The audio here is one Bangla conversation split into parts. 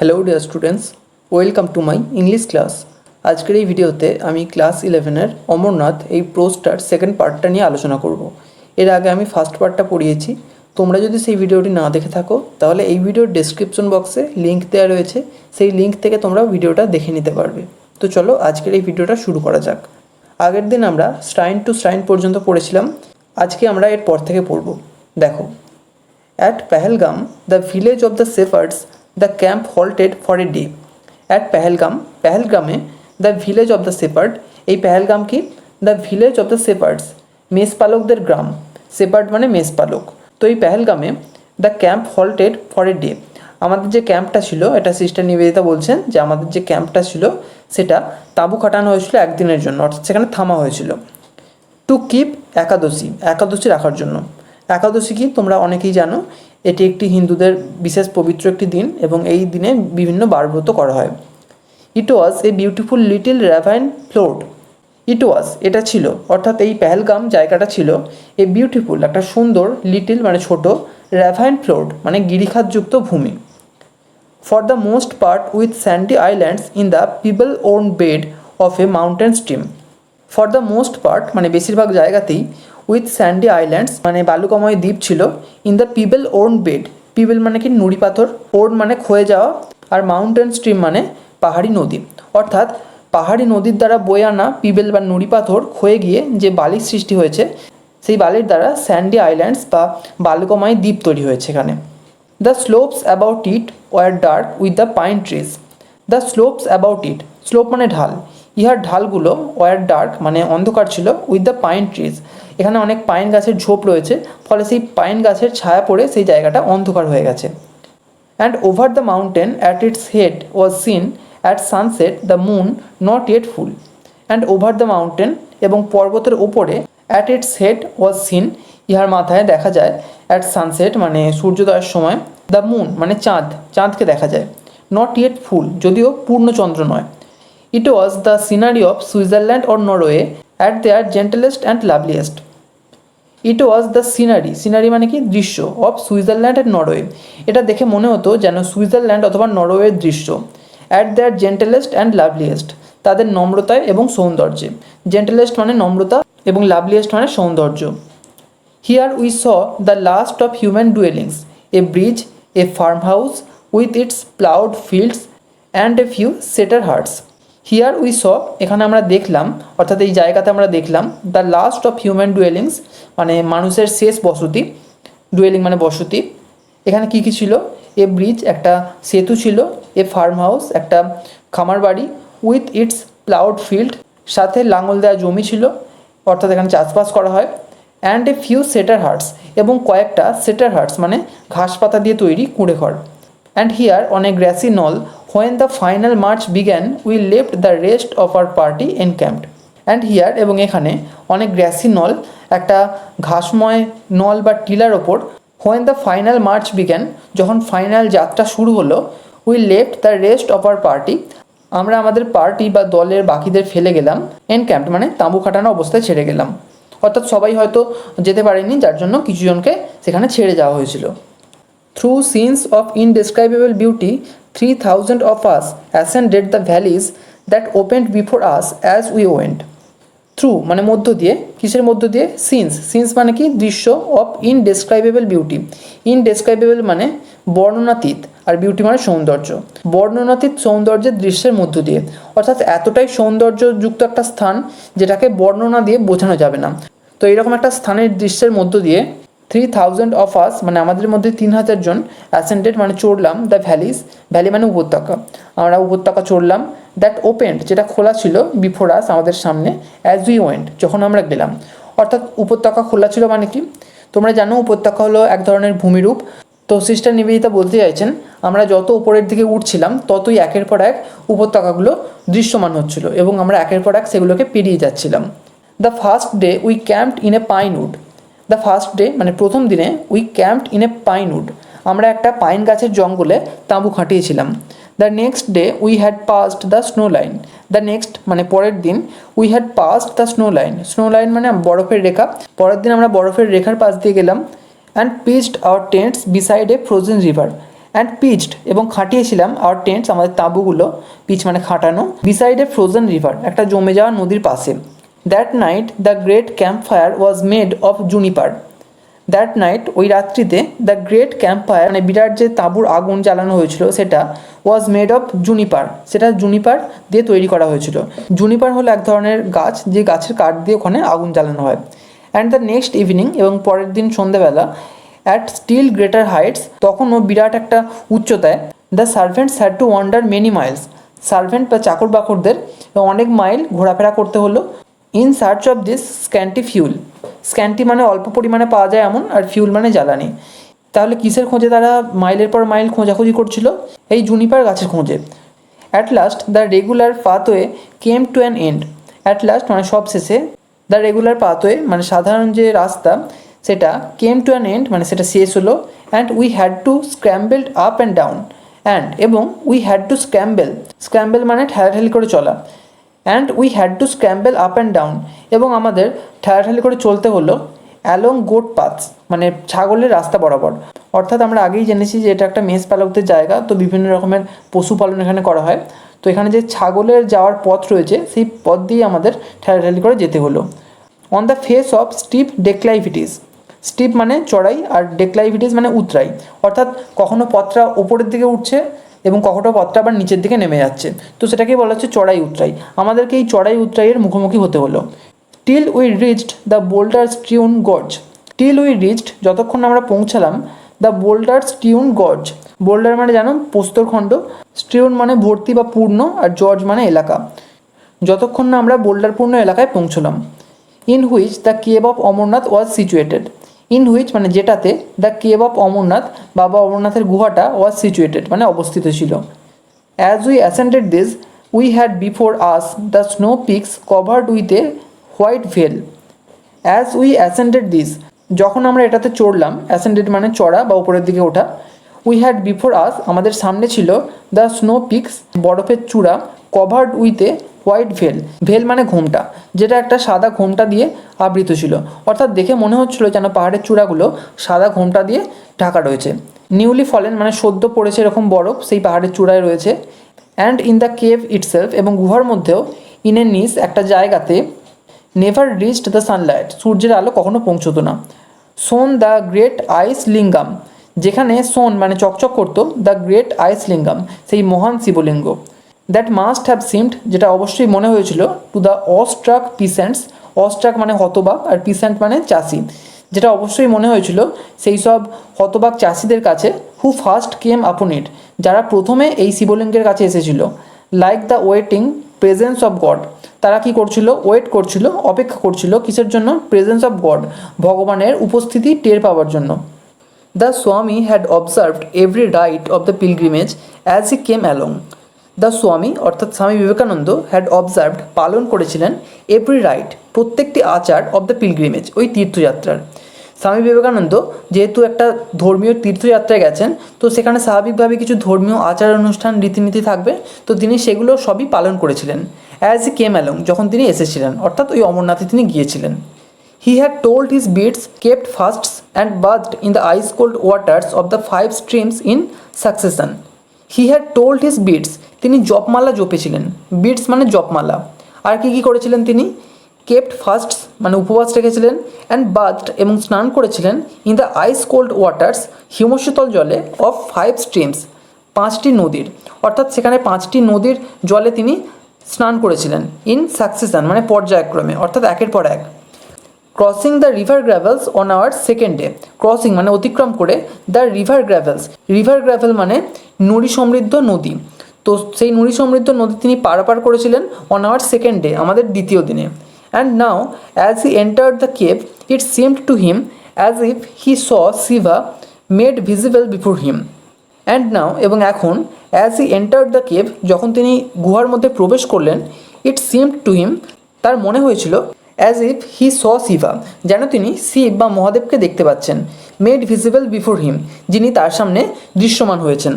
Hello dear students, welcome to my English class. আজকের এই ভিডিওতে আমি ক্লাস 11-এর অমরনাথ এই প্রোজটার সেকেন্ড পার্টটা নিয়ে আলোচনা করব। এর আগে আমি ফার্স্ট পার্টটা পড়িয়েছি। তোমরা যদি সেই ভিডিওটি না দেখে থাকো তাহলে এই ভিডিওর ডেসক্রিপশন বক্সে লিঙ্ক দেওয়া রয়েছে, সেই লিঙ্ক থেকে তোমরা ভিডিওটা দেখে নিতে পারবে। তো চলো আজকের এই ভিডিওটা শুরু করা যাক। আগের দিন আমরা স্ট্রাইন টু স্ট্রাইন পর্যন্ত পড়েছিলাম, আজকে আমরা এর পর থেকে পড়ব। দেখো, At Pahalgam, the village of the shepherds, the camp halted for a day. At Pahalgame, the village of the shepherd, এই পেহেলগাম কি? The village of the shepherds, মেষপালকদের গ্রাম। শেপার্ড মানে মেষপালক। তো এই পেহেলগামে the camp halted for a day, আমাদের যে ক্যাম্পটা ছিল, এটা সিস্টার নিবেদিতা বলছেন যে আমাদের যে ক্যাম্পটা ছিল সেটা তাঁবু খাটানো হয়েছিল একদিনের জন্য, অর্থাৎ সেখানে থামা হয়েছিল। টু কিপ একাদশী রাখার জন্য। একাদশী কি তোমরা অনেকেই জানো, এটি একটি হিন্দুদের বিশেষ পবিত্র একটি দিন এবং এই দিনে বিভিন্ন বারব্রত করা হয়। ইট ওয়াজ এ বিউটিফুল লিটিল র্যাভাইন ফ্লোড। ইট ওয়াজ এটা ছিল, অর্থাৎ এই পেহেলগাম জায়গাটা ছিল এ বিউটিফুল একটা সুন্দর, লিটিল মানে ছোট, র্যাভাইন ফ্লোড মানে গিরিখাতযুক্ত ভূমি। For the most part with sandy islands in the people own bed of a mountain stream. For the most part মানে বেশিরভাগ জায়গাতেই, উইথ স্যান্ডি আইল্যান্ডস মানে বালুকাময় দ্বীপ ছিল, ইন দ্য পিবেল ওন বেড, পিবেল মানে কি নুড়ি পাথর, ওন মানে ক্ষয়ে যাওয়া, আর মাউন্টেন স্ট্রিম মানে পাহাড়ি নদী, অর্থাৎ পাহাড়ি নদীর দ্বারা বয়ে আনা পিবেল বা নুড়ি পাথর ক্ষয়ে গিয়ে যে বালির সৃষ্টি হয়েছে, সেই বালির দ্বারা স্যান্ডি আইল্যান্ডস বা বালুকাময় দ্বীপ তৈরি হয়েছে এখানে। The slopes about it were dark with the pine trees. The slopes about it, slope মানে ঢাল, ইহার ঢালগুলো ওয়ার ডার্ক মানে অন্ধকার ছিল, উইথ দ্য পাইন ট্রিজ এখানে অনেক পাইন গাছের ঝোপ রয়েছে, ফলে সেই পাইন গাছের ছায়া পড়ে সেই জায়গাটা অন্ধকার হয়ে গেছে। And over the mountain at it's head was seen at sunset the moon not yet full. And over the mountain এবং পর্বতের ওপরে, at it's head was seen ইহার মাথায় দেখা যায়, অ্যাট সানসেট মানে সূর্যোদয়ের সময়, দ্য মুন মানে চাঁদকে দেখা যায়, নট ইয়েট ফুল যদিও পূর্ণচন্দ্র নয়। It was the scenery of Switzerland or Norway at their gentlest and loveliest. It was the scenery মানে কি দৃশ্য, অফ সুইজারল্যান্ড অ্যান্ড নরওয়ে, এটা দেখে মনে হতো যেন সুইজারল্যান্ড অথবা নরওয়ের দৃশ্য। অ্যাট দেয়ার জেন্টেলেস্ট অ্যান্ড লাভলিয়েস্ট, তাদের নম্রতায় এবং সৌন্দর্যে, জেন্টেলেস্ট মানে নম্রতা এবং লাভলিয়েস্ট মানে সৌন্দর্য। Here we saw the last of human dwellings, a bridge, a farm house with its ploughed fields and a few scatter hearts. Here we saw এখানে আমরা দেখলাম, অর্থাৎ এই জায়গাতে আমরা দেখলাম, the last of human dwellings মানে মানুষের শেষ বসতি, ডুয়েলিং মানে বসতি। এখানে কী কী ছিল? এ ব্রিজ একটা সেতু ছিল, এ ফার্ম হাউস একটা খামার বাড়ি, উইথ ইটস প্লাউড ফিল্ড সাথে লাঙল দেওয়া জমি ছিল, অর্থাৎ এখানে চাষবাস করা হয়। And a few scatter hertz এবং কয়েকটা সেটার হার্টস মানে ঘাস পাতা দিয়ে তৈরি কুঁড়ে ঘর। অ্যান্ড হিয়ার অন এ গ্র্যাসি নল when the final march began we left the rest of our party encamped. And here এবং এখানে অনেক গ্র্যাসি নল একটা ঘাসময় নল বা টিলার ওপর, when the final march began যখন ফাইনাল যাত্রা শুরু হলো, we left the rest of our party আমরা আমাদের পার্টি বা দলের বাকিদের ফেলে গেলাম, encamped মানে তাঁবু খাটানো অবস্থায় ছেড়ে গেলাম, অর্থাৎ সবাই হয়তো যেতে পারেনি, যার জন্য কিছুজনকে সেখানে ছেড়ে যাওয়া হয়েছিল। Through scenes of indescribable beauty, 3,000 of us ascended the valleys that opened before us as we went. Through মানে মধ্য দিয়ে, কিসের মধ্য দিয়ে? সিনস মানে কি দৃশ্য, অফ ইনডেসক্রাইবেবল বিউটি, ইনডেসক্রাইবেবল মানে বর্ণনাতীত, আর বিউটি মানে সৌন্দর্য, বর্ণনাতীত সৌন্দর্যের দৃশ্যের মধ্য দিয়ে, অর্থাৎ এতটাই সৌন্দর্যযুক্ত একটা স্থান যেটাকে বর্ণনা দিয়ে বোঝানো যাবে না। তো এইরকম একটা স্থানের দৃশ্যের মধ্য দিয়ে 3,000 অফ আস মানে আমাদের মধ্যে 3,000 জন অ্যাসেন্ডেড মানে চড়লাম, দ্য ভ্যালি মানে উপত্যকা, আমরা উপত্যকা চড়লাম, দ্যাট ওপেন্ড যেটা খোলা ছিল, বিফোর আস আমাদের সামনে, অ্যাজ উই ওয়েন্ট যখন আমরা গেলাম, অর্থাৎ উপত্যকা খোলা ছিল মানে কি? তোমরা জানো উপত্যকা হলো এক ধরনের ভূমিরূপ। তো সিস্টার নিবেদিতা বলতে চাইছেন আমরা যত উপরের দিকে উঠছিলাম ততই একের পর এক উপত্যকাগুলো দৃশ্যমান হচ্ছিল এবং আমরা একের পর এক সেগুলোকে পেরিয়ে যাচ্ছিলাম। The first day we camped in a pine wood. The first day মানে প্রথম দিনে, we camped in a pine wood আমরা একটা পাইন গাছের জঙ্গলে তাঁবু খাটিয়েছিলাম। The next day we had passed the snow line. The next মানে পরের দিন, we had passed the snow line মানে বরফের রেখা, পরের দিন আমরা বরফের রেখার পাশ দিয়ে গেলাম। And pitched our tents beside a frozen river and pitched এবং খাটিয়েছিলাম আওয়ার টেন্টস আমাদের তাঁবুগুলো, পিচ মানে খাটানো, বিসাইড এ ফ্রোজেন রিভার একটা জমে যাওয়া নদীর পাশে। That night the great camp fire was made of Juniper. That night ওই রাত্রিতে দ্য গ্রেট ক্যাম্প ফায়ার মানে বিরাট যে তাঁবুর আগুন জ্বালানো হয়েছিল সেটা ওয়াজ মেড অফ জুনিপার, সেটা জুনিপার দিয়ে তৈরি করা হয়েছিল। জুনিপার হলো এক ধরনের গাছ, যে গাছের কাঠ দিয়ে ওখানে আগুন জ্বালানো হয়। অ্যান্ড দ্য নেক্সট ইভিনিং এবং পরের দিন সন্ধ্যেবেলা অ্যাট স্টিল গ্রেটার হাইটস তখনও বিরাট একটা উচ্চতায় the servants had to wonder many Miles, servant বা চাকর বাকরদের অনেক মাইল ঘোরাফেরা করতে হলো in search of this scanty fuel. Scanty মানে অল্প পরিমাণে পাওয়া যায় এমন, আর ফিউল মানে জ্বালানি। তাহলে কিসের খোঁজে তারা মাইলের পর মাইল খোঁজাখুঁজি করছিল? এই জুনিপার গাছের খোঁজে। At last the regular pathway came to an end. At last মানে সব শেষে, দ্য রেগুলার পাথওয়ে মানে সাধারণ যে রাস্তা সেটা কেম টু অ্যান এন্ড মানে সেটা শেষ হলো। And we had to scramble up and down, এবং উই হ্যাড টু স্ক্র্যাম্বেল মানে ঠেলাঠেলি করে চলা। And we had to scramble up and down এবং আমাদের ঠেলাঠেলি করে চলতে হলো অ্যালং গোট পাথস মানে ছাগলের রাস্তা বরাবর। অর্থাৎ আমরা আগেই জেনেছি যে এটা একটা মেষ পালকদের জায়গা, তো বিভিন্ন রকমের পশুপালন এখানে করা হয়। তো এখানে যে ছাগলের যাওয়ার পথ রয়েছে সেই পথ দিয়ে আমাদের ঠেলাঠেলি করে যেতে হলো। On the face of steep declivities, steep মানে চড়াই আর ডেক্লাইভিটিস মানে উতরাই, অর্থাৎ কখনো পথটা ওপরের দিকে উঠছে এবং কখনো পথটা আবার নিচের দিকে নেমে যাচ্ছে, তো সেটাকেই বলা হচ্ছে চড়াই উতরাই। আমাদেরকে এই চড়াই উতরাইয়ের মুখোমুখি হতে হলো। Till we reached the boulder strewn gorge, till we reached যতক্ষণ আমরা পৌঁছালাম the boulder strewn gorge. Boulder মানে জানো প্রস্তরখণ্ড, স্টিউন মানে ভর্তি বা পূর্ণ, আর জর্জ মানে এলাকা। যতক্ষণ না আমরা বোল্ডারপূর্ণ এলাকায় পৌঁছলাম। In which the cave of Amarnath was situated, in which মানে যেটাতে দ্য কেভ অফ অমরনাথ বাবা অমরনাথের গুহাটা ওয়াজ সিচুয়েটেড মানে অবস্থিত ছিল। As we ascended this we had before us the snow peaks covered with a white veil. As we ascended this যখন আমরা এটাতে চড়লাম, অ্যাসেন্ডেড মানে চড়া বা উপরের দিকে ওঠা। উই হ্যাড বিফোর আস আমাদের সামনে ছিল দ্য স্নো পিকস বরফের চূড়া, কভার্ড উইথ এ হোয়াইট ভেল, ভেল মানে ঘোমটা, যেটা একটা সাদা ঘোমটা দিয়ে আবৃত ছিল। অর্থাৎ দেখে মনে হচ্ছিল যেন পাহাড়ের চূড়াগুলো সাদা ঘোমটা দিয়ে ঢাকা রয়েছে। নিউলি ফলেন মানে সদ্য পড়েছে এরকম বরফ সেই পাহাড়ের চূড়ায় রয়েছে। And in the cave itself এবং গুহার মধ্যেও ইন এ নিস একটা জায়গাতে নেভার রিচড দ্য সানলাইট সূর্যের আলো কখনো পৌঁছতো না। সোন দ্য গ্রেট আইস লিঙ্গাম যেখানে সোন মানে চকচক করতো, দ্য গ্রেট আইস লিঙ্গাম সেই মহান শিবলিঙ্গ। দ্যাট মাস্ট হ্যাভ সিমড যেটা অবশ্যই মনে হয়েছিল টু দ্য অস্ট্রাক পিসেন্টস, অস্ট্রাক মানে হতবাক আর পিসেন্ট মানে চাষি, যেটা অবশ্যই মনে হয়েছিল সেই সব হতবাক চাষিদের কাছে হু ফার্স্ট কেম আপন ইট যারা প্রথমে এই শিবলিঙ্গের কাছে এসেছিল। Like the waiting presence of god তারা কি করছিল? ওয়েট করছিল, অপেক্ষা করছিল কিসের জন্য? প্রেজেন্স অফ গড ভগবানের উপস্থিতি টের পাওয়ার জন্য। দ্য স্বামী had observed every right of the pilgrimage as he came along. The স্বামী অর্থাৎ স্বামী বিবেকানন্দ হ্যাড অবজার্ভড পালন করেছিলেন এভরি রাইট প্রত্যেকটি আচার অফ দ্য পিলগ্রিমেজ ওই তীর্থযাত্রার। স্বামী বিবেকানন্দ যেহেতু একটা ধর্মীয় তীর্থযাত্রায় গেছেন, তো সেখানে স্বাভাবিকভাবে কিছু ধর্মীয় আচার অনুষ্ঠান রীতিনীতি থাকবে, তো তিনি সেগুলো সবই পালন করেছিলেন। অ্যাজ হি কেম অ্যালং যখন তিনি এসেছিলেন, অর্থাৎ ওই অমরনাথে তিনি গিয়েছিলেন। He had told his beads kept fasts and bathed in the ice cold waters of the 5 streams in succession. He had told his beads তিনি জপমালা জপেছিলেন, বিডস মানে জপমালা। আর কি কি করেছিলেন তিনি? কেপ্ট ফাস্টস মানে উপবাস রেখেছিলেন, অ্যান্ড বাথড এবং স্নান করেছিলেন in the ice cold waters হিমশীতল জলে অফ 5 স্ট্রিমস 5টি নদীর, অর্থাৎ সেখানে 5টি নদীর জলে তিনি স্নান করেছিলেন। ইন সাকসেশন মানে পর্যায়ক্রমে, অর্থাৎ একের পর এক। Crossing the river gravels on our second day, crossing মানে অতিক্রম করে, the river gravels river gravel মানে নুড়ি সমৃদ্ধ নদী, তো সেই নুড়ি সমৃদ্ধ নদী তিনি পারাপার করেছিলেন অন আওয়ার সেকেন্ড ডে আমাদের দ্বিতীয় দিনে। And now as he entered the cave it seemed to him as if he saw Shiva made visible before him. And now এবং এখন as he entered the cave যখন তিনি গুহার মধ্যে প্রবেশ করলেন, ইট সিমড টু হিম তার মনে হয়েছিল as if he saw Shiba যেন তিনি শিব বা মহাদেবকে দেখতে পাচ্ছেন। মেড ভিজিবল বিফোর হিম যিনি তার সামনে দৃশ্যমান হয়েছেন।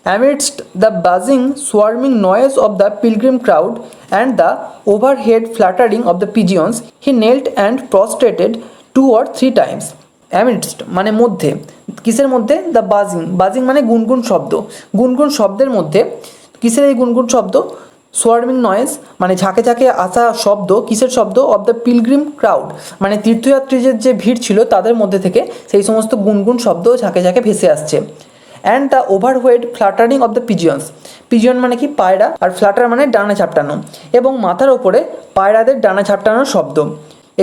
Amidst the buzzing, swarming noise of the pilgrim crowd and the overhead fluttering of the pigeons, he knelt and prostrated 2 or 3 times. অ্যামিডস্ট মানে মধ্যে, কিসের মধ্যে? দ্য বাজিং, বাজিং মানে গুনগুন শব্দ, গুনগুন শব্দের মধ্যে। কিসের এই গুনগুন শব্দ? সোয়ার্মিং নয়েজ মানে ঝাঁকে ঝাঁকে আসা শব্দ, কিসের শব্দ? অফ দ্য পিলগ্রিম ক্রাউড মানে তীর্থযাত্রীদের যে ভিড় ছিল তাদের মধ্যে থেকে সেই সমস্ত গুনগুন শব্দ ঝাঁকে ঝাঁকে ভেসে আসছে। And the overhead fluttering of the pigeons, pigeon মানে কি? পায়রা, আর ফ্লাটার মানে ডানা ঝাপটানো, এবং মাথার ওপরে পায়রাদের ডানা ঝাপটানোর শব্দ।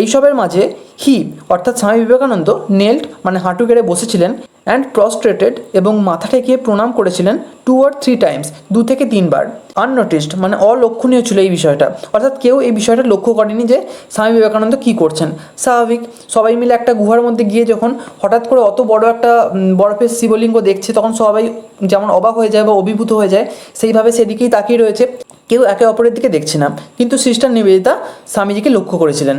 এইসবের মাঝে হি অর্থাৎ স্বামী বিবেকানন্দ নেল্ট মানে হাঁটু গেড়ে বসেছিলেন, অ্যান্ড প্রস্ট্রেটেড এবং মাথা ঠেকিয়ে প্রণাম করেছিলেন 2 or 3 times, 2 থেকে 3 বার। আননোটিসড মানে অলক্ষণীয় ছিল এই বিষয়টা, অর্থাৎ কেউ এই বিষয়টা লক্ষ্য করেনি যে স্বামী বিবেকানন্দ কী করছেন। স্বাভাবিক, সবাই মিলে একটা গুহার মধ্যে গিয়ে যখন হঠাৎ করে অত বড় একটা বরফের শিবলিঙ্গ দেখছে তখন সবাই যেমন অবাক হয়ে যায় বা অভিভূত হয়ে যায়, সেইভাবে সেদিকেই তাকিয়ে রয়েছে, কেউ একে অপরের দিকে দেখছে না। কিন্তু সিস্টার নিবেদিতা স্বামীজিকে লক্ষ্য করেছিলেন।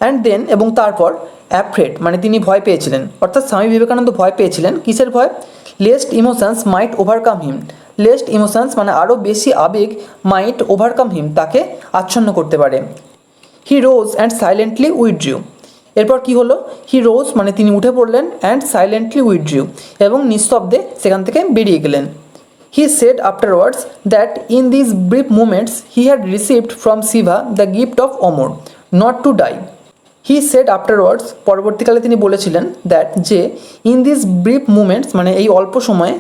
অ্যান্ড দেন এবং তারপর অ্যাফ্রেড মানে তিনি ভয় পেয়েছিলেন, অর্থাৎ স্বামী বিবেকানন্দ ভয় পেয়েছিলেন। কিসের ভয়? লেস্ট ইমোশনস মাইট ওভারকাম হিম, লেস্ট ইমোশনস মানে আরও বেশি আবেগ, মাইট ওভারকাম হিম তাকে আচ্ছন্ন করতে পারে। হি রোজ অ্যান্ড সাইলেন্টলি উইথড্রিউ, এরপর কি হলো? হি রোজ মানে তিনি উঠে পড়লেন, অ্যান্ড সাইলেন্টলি উইথড্রিউ এবং নিঃশব্দে সেখান থেকে বেরিয়ে গেলেন। He said afterwards that in these brief moments he had received from Shiva the gift of Amor, not to die. He said afterwards পরবর্তীকালে তিনি বলেছিলেন দ্যাট যে ইন দিস ব্রিফ মুমেন্টস মানে এই অল্প সময়ে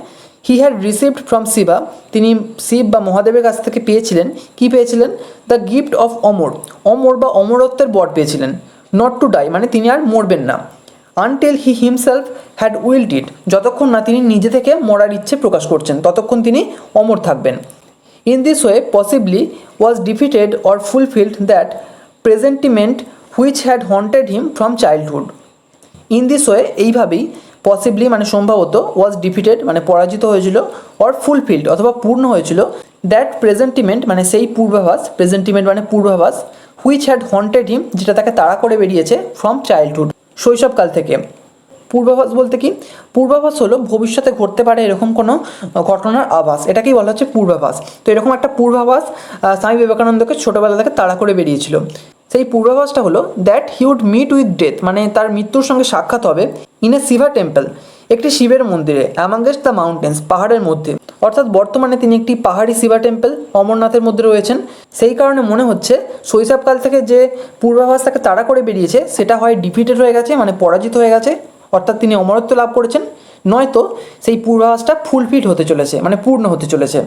he had received from Shiva তিনি শিব বা মহাদেবের কাছ থেকে পেয়েছিলেন, কি পেয়েছিলেন? দ্য গিফট অফ অমর, অমর বা অমরত্বের বর পেয়েছিলেন। নট টু ডাই মানে তিনি আর মরবেন না। আনটিল হি হিমসেলফ হ্যাড উইলড ইট, যতক্ষণ না তিনি নিজে থেকে মরার ইচ্ছে প্রকাশ করছেন ততক্ষণ তিনি অমর থাকবেন। In this way possibly was defeated or fulfilled that presentiment which had haunted him from childhood. In this way এইভাবেই পসিবলি মানে সম্ভবত, ওয়াজ ডিফিটেড মানে পরাজিত হয়েছিল, অর ফুলফিল্ড অথবা পূর্ণ হয়েছিল, দ্যাট প্রেজেন্টিমেন্ট মানে সেই পূর্বাভাস, প্রেজেন্টিমেন্ট মানে পূর্বাভাস, হুইচ হ্যাড হন্টেড হিম যেটা তাকে তাড়া করে বেরিয়েছে, ফ্রম চাইল্ডহুড শৈশবকাল থেকে। পূর্বাভাস বলতে কি? পূর্বাভাস হলো ভবিষ্যতে ঘটতে পারে এরকম কোনো ঘটনার আভাস, এটাকেই বলা হচ্ছে পূর্বাভাস। তো এরকম একটা পূর্বাভাস স্বামী বিবেকানন্দকে ছোটোবেলা থেকে তাড়া করে বেরিয়েছিল। সেই পূর্বাভাসটা হলো that he would meet with death মানে তার মৃত্যুর সঙ্গে সাক্ষাৎ হবে, ইন এ শিবা টেম্পল একটি শিবের মন্দিরে, অ্যামাঙ্গেস্ট দ্য মাউন্টেন্স পাহাড়ের মধ্যে। অর্থাৎ বর্তমানে তিনি একটি পাহাড়ি শিবা টেম্পল অমরনাথের মধ্যে রয়েছেন। সেই কারণে মনে হচ্ছে শৈশবকাল থেকে যে পূর্বাভাস তাকে তাড়া করে বেরিয়েছে সেটা হয় ডিফিটেড হয়ে গেছে মানে পরাজিত হয়ে গেছে, অর্থাৎ তিনি অমরত্ব লাভ করেছেন, নয়তো সেই পূর্বাভাসটা ফুলফিল হতে চলেছে মানে পূর্ণ হতে চলেছে।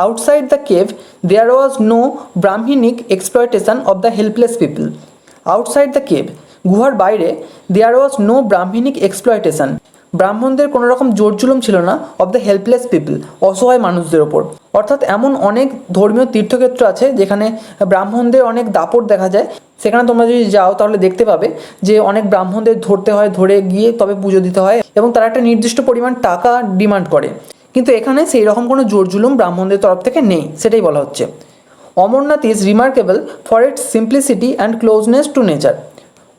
Outside the cave there was no Brahmanic exploitation of the helpless people. Outside the cave গুহার বাইরে দেয়ার ওয়াজ নো ব্রাহ্মণিক এক্সপ্লয়টেশন ব্রাহ্মণদের কোনো রকম জোর জুলুম ছিল না, অফ দ্য হেল্পলেস পিপল অসহায় মানুষদের ওপর। অর্থাৎ এমন অনেক ধর্মীয় তীর্থক্ষেত্র আছে যেখানে ব্রাহ্মণদের অনেক দাপট দেখা যায়, সেখানে তোমরা যদি যাও তাহলে দেখতে পাবে যে অনেক ব্রাহ্মণদের ধরতে হয়, ধরে গিয়ে তবে পুজো দিতে হয় এবং তারা একটা নির্দিষ্ট পরিমাণ টাকা ডিমান্ড করে। কিন্তু এখানে সেই রকম কোনো জোর জুলুম ব্রাহ্মণদের তরফ থেকে নেই, সেটাই বলা হচ্ছে। Amarnath is remarkable for its simplicity and closeness two nature.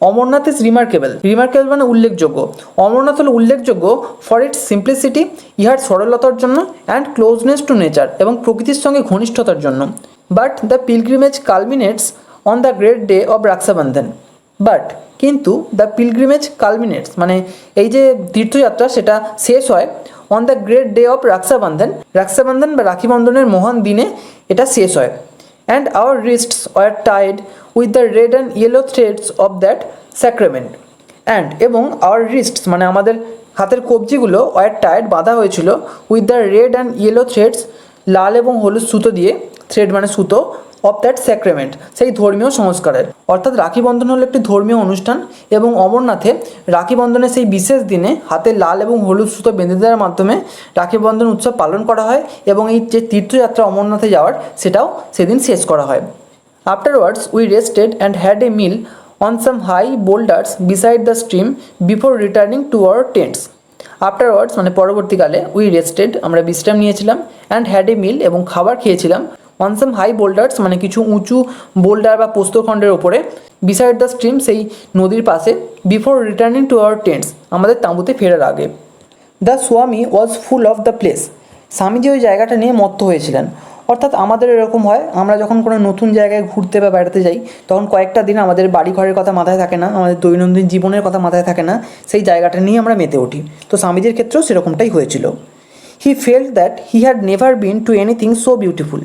Amarnath is remarkable, remarkable মানে উল্লেখযোগ্য। অমরনাথ হলো উল্লেখযোগ্য ফর ইটস সিম্পলিসিটি ইহার সরলতার জন্য, অ্যান্ড ক্লোজনেস টু নেচার এবং প্রকৃতির সঙ্গে ঘনিষ্ঠতার জন্য। But the pilgrimage culminates on the great day of Rakshabandhan. But কিন্তু দ্য পিলগ্রিমেজ কালমিনেটস মানে এই যে তীর্থযাত্রা সেটা শেষ হয় on the great day of Rakshabandhan, Rakshabandhan বা রাখি বন্ধনের মহান দিনে এটা শেষ হয়। And our wrists were tied with the red and yellow threads of that sacrament. And এবং আওয়ার রিস্টস মানে আমাদের হাতের কবজিগুলো ওয়ার টাইড বাঁধা হয়েছিল with the red and yellow threads লাল এবং হলুদ সুতো দিয়ে, থ্রেড মানে সুতো, অফ দ্যাট স্যাক্রামেন্ট সেই ধর্মীয় সংস্কারের। অর্থাৎ রাখি বন্ধন হলো একটি ধর্মীয় অনুষ্ঠান এবং অমরনাথে রাখি বন্ধনের সেই বিশেষ দিনে হাতে লাল এবং হলুদ সুতো বেঁধে দেওয়ার মাধ্যমে রাখি বন্ধন উৎসব পালন করা হয় এবং এই যে তীর্থযাত্রা অমরনাথে যাওয়ার সেটাও সেদিন শেষ করা হয়। Afterwards we rested and had a meal on some high boulders beside the stream before returning to our tents. Afterwards মানে পরবর্তীকালে উই রেস্টেড আমরা বিশ্রাম নিয়েছিলাম, অ্যান্ড হ্যাড এ মিল এবং খাবার খেয়েছিলাম, অন সাম হাই বোল্ডার্স মানে কিছু উঁচু বোল্ডার বা প্রস্তরখণ্ডের ওপরে, বিসাইড দ্য স্ট্রিম সেই নদীর পাশে, before returning to our tents আমাদের তাঁবুতে ফেরার আগে। The swami was full of the place, Swamiji ওই জায়গাটা নিয়ে মত্ত হয়েছিলেন। অর্থাৎ আমাদের এরকম হয়, আমরা যখন কোনো নতুন জায়গায় ঘুরতে বা বেড়াতে যাই তখন কয়েকটা দিন আমাদের বাড়ি ঘরের কথা মাথায় থাকে না, আমাদের দৈনন্দিন জীবনের কথা মাথায় থাকে না, সেই জায়গাটা নিয়ে আমরা মেতে উঠি। তো স্বামীজির ক্ষেত্রেও সেরকমটাই হয়েছিল। He felt that he had never been to anything so beautiful.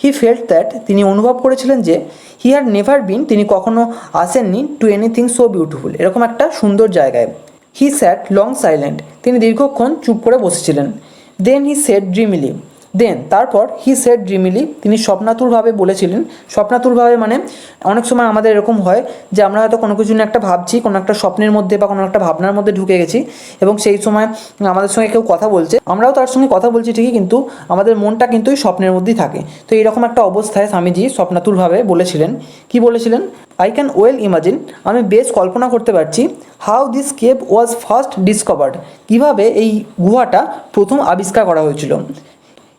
He felt that তিনি অনুভব করেছিলেন যে হি হ্যাড নেভার বিন তিনি কখনো আসেননি টু এনিথিং সো বিউটিফুল এরকম একটা সুন্দর জায়গায়। হি স্যাট লং সাইলেন্ট তিনি দীর্ঘক্ষণ চুপ করে বসেছিলেন। দেন হি সেড ড্রিমিলি তারপর হি সেড ড্রিমিলি তিনি স্বপ্নাতুরভাবে বলেছিলেন। স্বপ্নাতুরভাবে মানে অনেক সময় আমাদের এরকম হয় যে আমরা হয়তো কোনো কিছু নিয়ে একটা ভাবছি, কোনো একটা স্বপ্নের মধ্যে বা কোনো একটা ভাবনার মধ্যে ঢুকে গেছি এবং সেই সময় আমাদের সঙ্গে কেউ কথা বলছে, আমরাও তার সঙ্গে কথা বলছি ঠিকই, কিন্তু আমাদের মনটা কিন্তু ওই স্বপ্নের মধ্যেই থাকে। তো এইরকম একটা অবস্থায় স্বামীজি স্বপ্নাতুরভাবে বলেছিলেন, কি বলেছিলেন, আই ক্যান ওয়েল ইমাজিন আমি বেশ কল্পনা করতে পারছি how this cave was first discovered কীভাবে এই গুহাটা প্রথম আবিষ্কার করা হয়েছিল।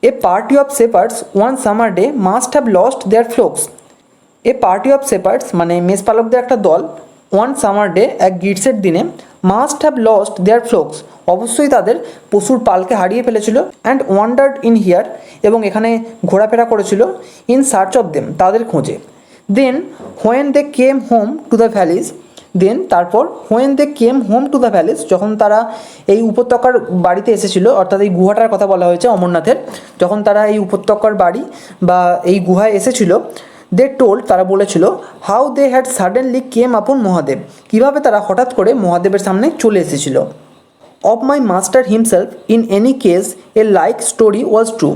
A party of shepherds one summer day must have lost their flocks. A party of shepherds মানে মেষপালকদের একটা দল, ওয়ান সামার ডে এক গ্রীষ্মের দিনে, মাস্ট হ্যাভ লস্ট দেয়ার ফ্লোকস অবশ্যই তাদের পশুর পালকে হারিয়ে ফেলেছিল, অ্যান্ড ওয়ান্ডার্ড ইন হিয়ার এবং এখানে ঘোরাফেরা করেছিল, ইন সার্চ অফ দেম তাদের খোঁজে। Then when they came home to the valleys তারপর when they came home to the valleys যখন তারা এই উপত্যকার বাড়িতে এসেছিল, অর্থাৎ এই গুহাটার কথা বলা হয়েছে অমরনাথের, যখন তারা এই উপত্যকার বাড়ি বা এই গুহায় এসেছিল, দে টোল্ড তারা বলেছিল হাউ দে হ্যাড সাডেনলি কেম আপন মহাদেব কীভাবে তারা হঠাৎ করে মহাদেবের সামনে চলে এসেছিল। Of my master himself in any case A like story was true.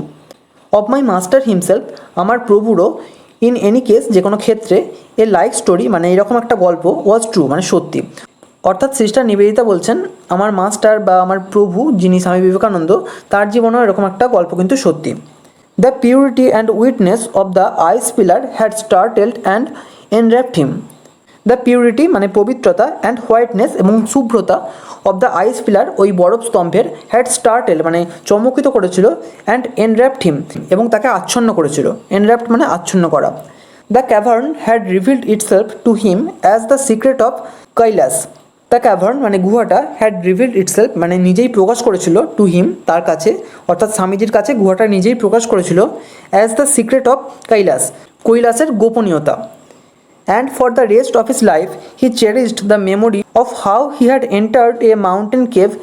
Of my master himself আমার প্রভুরও, ইন এনি কেস যে কোনো ক্ষেত্রে, এ লাইক স্টোরি মানে এরকম একটা গল্প, ওয়াজ ট্রু মানে সত্যি। অর্থাৎ সিস্টার নিবেদিতা বলছেন আমার মাস্টার বা আমার প্রভু যিনি স্বামী বিবেকানন্দ তার জীবনেও এরকম একটা গল্প কিন্তু সত্যি। The purity and whiteness of the ice pillar had startled and enrapt him. The purity মানে পবিত্রতা, অ্যান্ড হোয়াইটনেস এবং শুভ্রতা, অফ দ্য আইস পিলার ওই বরফ স্তম্ভের, হ্যাড স্টার্টেল মানে চমকিত করেছিল, অ্যান্ড এনর্যাপ্ট হিম এবং তাকে আচ্ছন্ন করেছিল। এনর্যাপ্ট মানে আচ্ছন্ন করা। The cavern had revealed itself to him as the secret of Kailas. The cavern মানে গুহাটা, হ্যাড রিভিলড ইটসেলফ মানে নিজেই প্রকাশ করেছিল, টু হিম তার কাছে, অর্থাৎ স্বামীজির কাছে গুহাটা নিজেই প্রকাশ করেছিল, অ্যাজ দ্য সিক্রেট অফ কৈলাসের গোপনীয়তা। And for the rest of his life, he cherished the memory of how he had entered a mountain cave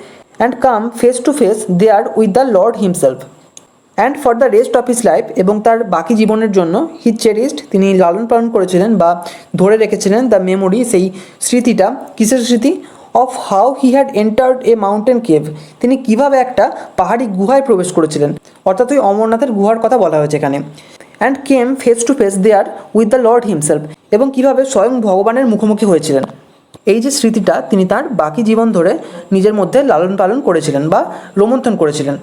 and come face to face there with the Lord himself. And for the rest of his life এবং তার বাকি জীবনের জন্য, he cherished তিনি লালন পালন করেছিলেন বা ধরে রেখেছিলেন, দ্য মেমোরি সেই স্মৃতিটা, কিসের স্মৃতি, of how he had entered a mountain cave তিনি কিভাবে একটা পাহাড়ি গুহায় প্রবেশ করেছিলেন, অর্থাৎ ওই অমরনাথের গুহার কথা বলা হয়েছে এখানে। And came face to face there with the Lord himself এবং কীভাবে স্বয়ং ভগবানের মুখোমুখি হয়েছিলেন। এই যে স্মৃতিটা তিনি তার বাকি জীবন ধরে নিজের মধ্যে লালন পালন করেছিলেন বা রোমন্থন করেছিলেন।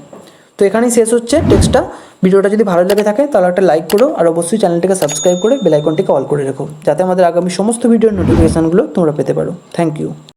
তো এখানেই শেষ হচ্ছে টেক্সটটা। ভিডিওটা যদি ভালো লেগে থাকে তাহলে একটা লাইক করো, আর অবশ্যই চ্যানেলটিকে সাবস্ক্রাইব করে বেল আইকনটিকে অল করে রেখো যাতে আমাদের আগামী সমস্ত ভিডিওর নোটিফিকেশানগুলো তোমরা পেতে পারো। Thank you.